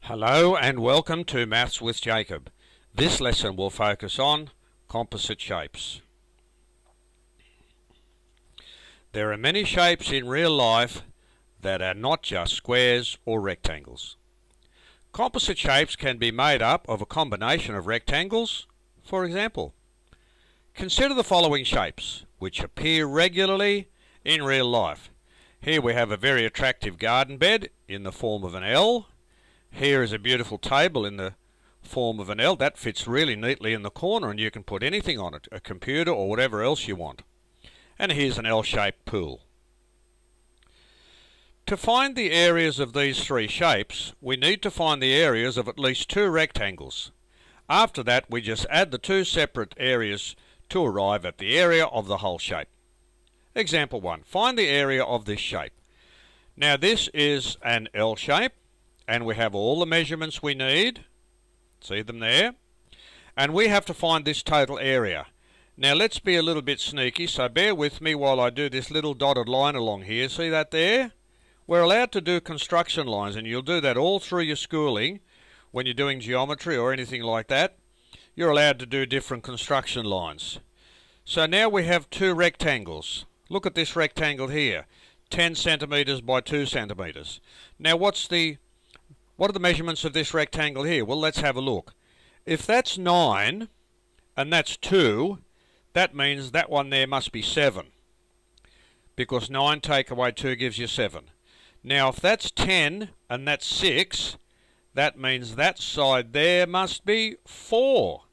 Hello and welcome to Maths with Jacob. This lesson will focus on composite shapes. There are many shapes in real life that are not just squares or rectangles. Composite shapes can be made up of a combination of rectangles. For example, consider the following shapes which appear regularly in real life. Here we have a very attractive garden bed in the form of an L. Here is a beautiful table in the form of an L. That fits really neatly in the corner and you can put anything on it, a computer or whatever else you want. And here's an L-shaped pool. To find the areas of these three shapes, we need to find the areas of at least two rectangles. After that, we just add the two separate areas to arrive at the area of the whole shape. Example 1. Find the area of this shape. Now this is an L shape, and we have all the measurements we need. See them there? And we have to find this total area. Now let's be a little bit sneaky, so bear with me while I do this little dotted line along here. See that there? We're allowed to do construction lines, and you'll do that all through your schooling when you're doing geometry or anything like that. You're allowed to do different construction lines. So now we have two rectangles. Look at this rectangle here, 10 centimeters by 2 centimeters. Now what are the measurements of this rectangle here? Well, let's have a look. If that's 9 and that's 2, that means that one there must be 7. Because 9 take away 2 gives you 7. Now if that's 10 and that's 6, that means that side there must be 4.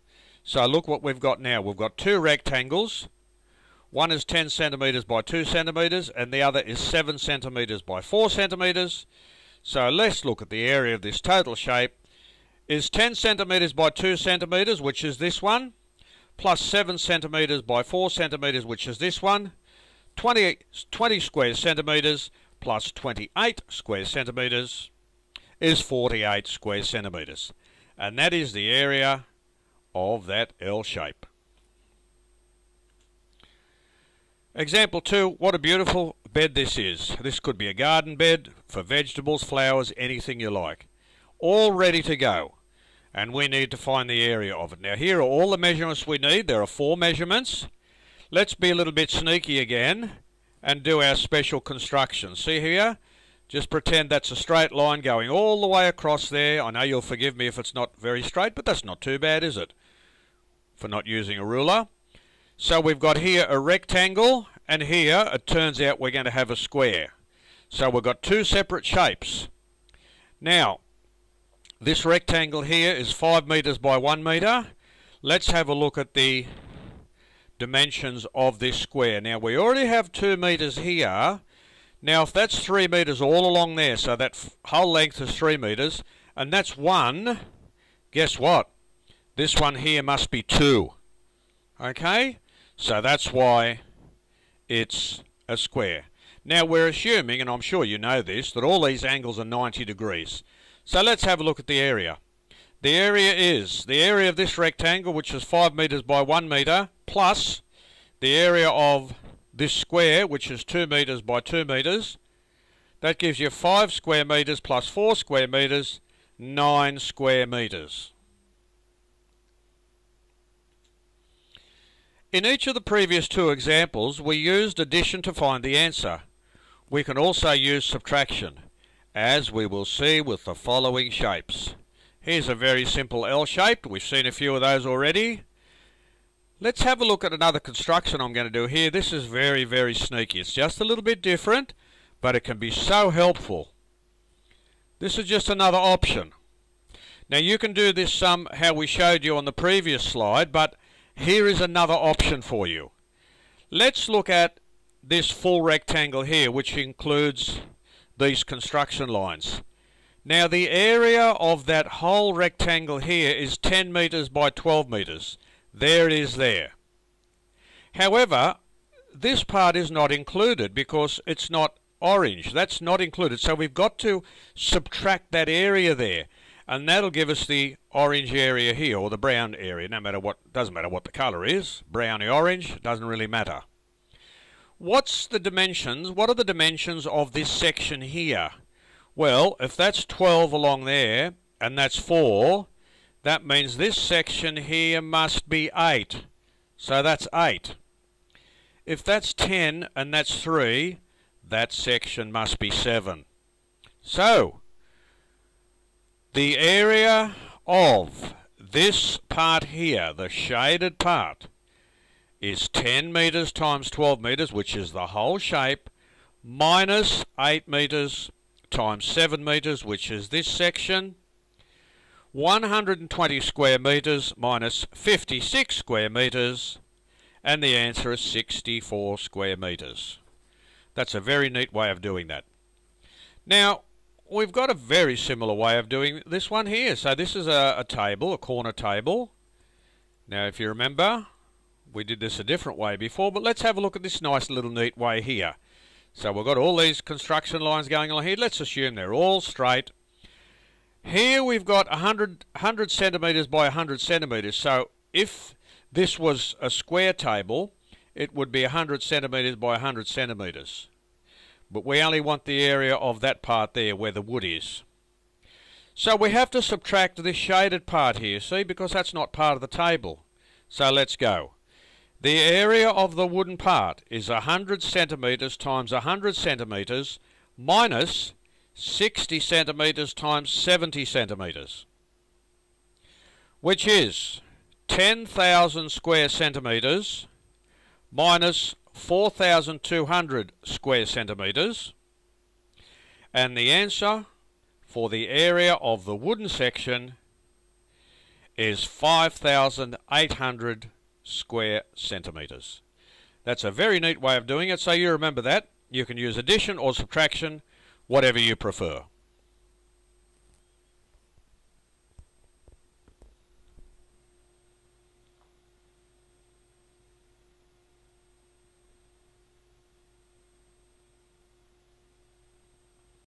So look what we've got now. We've got two rectangles. One is 10 centimeters by 2 centimeters and the other is 7 centimeters by 4 centimeters. So let's look at the area of this total shape. Is 10 centimeters by 2 centimeters, which is this one, plus 7 centimeters by 4 centimeters, which is this one, 20 square centimeters plus 28 square centimeters is 48 square centimeters. And that is the area of that L shape. Example 2, what a beautiful bed this is. This could be a garden bed for vegetables, flowers, anything you like. All ready to go. And we need to find the area of it. Now here are all the measurements we need. There are 4 measurements. Let's be a little bit sneaky again and do our special construction. See here? Just pretend that's a straight line going all the way across there. I know you'll forgive me if it's not very straight, but that's not too bad, is it? For not using a ruler. So we've got here a rectangle, and here it turns out we're going to have a square. So we've got two separate shapes. Now, this rectangle here is 5 meters by 1 meter. Let's have a look at the dimensions of this square. Now we already have 2 meters here. Now if that's 3 meters all along there, so that whole length is 3 meters, and that's 1, guess what? This one here must be 2. Okay? So that's why it's a square. Now we're assuming, and I'm sure you know this, that all these angles are 90 degrees. So let's have a look at the area. The area is the area of this rectangle, which is 5 meters by 1 meter, plus the area of this square, which is 2 meters by 2 meters. That gives you 5 square meters plus 4 square meters, 9 square meters. In each of the previous 2 examples, we used addition to find the answer. We can also use subtraction, as we will see with the following shapes. Here's a very simple L shape. We've seen a few of those already. Let's have a look at another construction I'm going to do here. This is very, very sneaky. It's just a little bit different, but it can be so helpful. This is just another option. Now you can do this how we showed you on the previous slide, but here is another option for you. Let's look at this full rectangle here, which includes these construction lines. Now the area of that whole rectangle here is 10 meters by 12 meters. There it is there. However, this part is not included because it's not orange. That's not included. So we've got to subtract that area there. And that'll give us the orange area here, or the brown area, doesn't matter what the colour is, brown or orange, doesn't really matter. What are the dimensions of this section here? Well, if that's 12 along there, and that's 4, that means this section here must be 8. So that's 8. If that's 10 and that's 3, that section must be 7. So, the area of this part here, the shaded part, is 10 metres times 12 metres, which is the whole shape, minus 8 metres times 7 metres, which is this section, 120 square metres minus 56 square metres, and the answer is 64 square metres. That's a very neat way of doing that. Now, we've got a very similar way of doing this one here. So this is a table, a corner table. Now, if you remember, we did this a different way before, but let's have a look at this nice little neat way here. So we've got all these construction lines going on here. Let's assume they're all straight. Here we've got 100 centimetres by 100 centimetres. So if this was a square table, it would be 100 centimetres by 100 centimetres. But we only want the area of that part there where the wood is. So we have to subtract this shaded part here, see, because that's not part of the table. So let's go. The area of the wooden part is 100 centimetres times 100 centimetres minus 60 centimetres times 70 centimetres, which is 10,000 square centimetres minus 4,200 square centimetres, and the answer for the area of the wooden section is 5,800 square centimetres. That's a very neat way of doing it, so you remember that. You can use addition or subtraction, whatever you prefer.